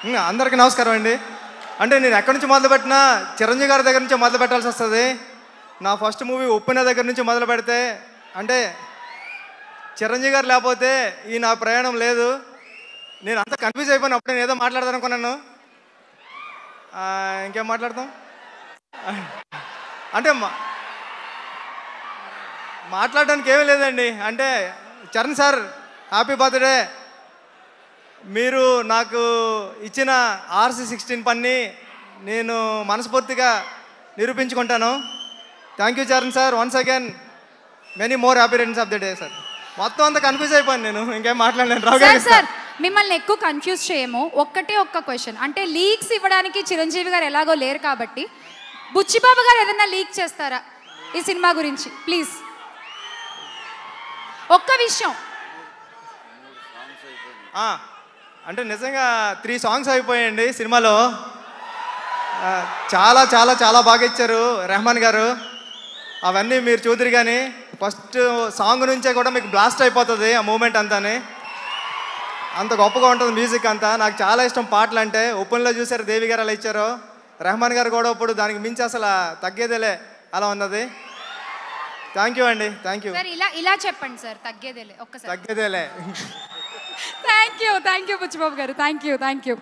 అందరికీ నమస్కారం అండి. అంటే నేను ఎక్కడి నుంచి మొదలుపెట్టినా చిరంజీవి గారి దగ్గర నుంచే మొదలు పెట్టాల్సి వస్తుంది. నా ఫస్ట్ మూవీ ఉప్పిన దగ్గర నుంచి మొదలు పెడితే అంటే చిరంజీవి గారు లేకపోతే ఈ నా ప్రయాణం లేదు. నేను అంతా కన్ఫ్యూజ్ అయిపోయిన అప్పుడు నేను ఏదో మాట్లాడదాం అనుకున్నాను. ఇంకేం మాట్లాడతాం అంటే మాట్లాడడానికి ఏమీ లేదండి. అంటే చరణ్ సార్ హ్యాపీ బర్త్డే. మీరు నాకు ఇచ్చిన RC16 పని నేను మనస్ఫూర్తిగా నిరూపించుకుంటాను. Thank you Charan sir. Once again many more happy returns of the day sir. మొత్తం అంతా కన్ఫ్యూజ్ అయిపోయాను నేను, ఇంకేం మాట్లాడలేను. రావు గారు సార్ మిమ్మల్ని ఎక్కువ కన్ఫ్యూజ్ చేయము. ఒక్క క్వశ్చన్, అంటే లీక్స్ ఇవ్వడానికి చిరంజీవి గారు ఎలాగో లేరు కాబట్టి బుచ్చిబాబు గారు ఏదైనా లీక్ చేస్తారా ఈ సినిమా గురించి? ప్లీజ్ ఒక్క విషయం. అంటే నిజంగా 3 సాంగ్స్ అయిపోయాయండి సినిమాలో. చాలా చాలా చాలా బాగా ఇచ్చారు రెహమాన్ గారు. అవన్నీ మీరు చూద్దరు కానీ ఫస్ట్ సాంగ్ నుంచే కూడా మీకు బ్లాస్ట్ అయిపోతుంది ఆ మూమెంట్ అంతానే. అంత గొప్పగా ఉంటుంది మ్యూజిక్ అంతా. నాకు చాలా ఇష్టం పాటలు అంటే. ఓపెన్లో చూసారు దేవి గారు అలా ఇచ్చారు, రెహమాన్ గారు కూడా ఇప్పుడు దానికి మించి అసలు తగ్గేదేలే అలా ఉన్నది. థ్యాంక్ యూ అండి. Thank you. ఇలా చెప్పండి సార్, తగ్గేదేలే ఒక్కసారి. తగ్గేదేలే. థ్యాంక్ యూ బుచ్చిబాబు గారు. Thank you.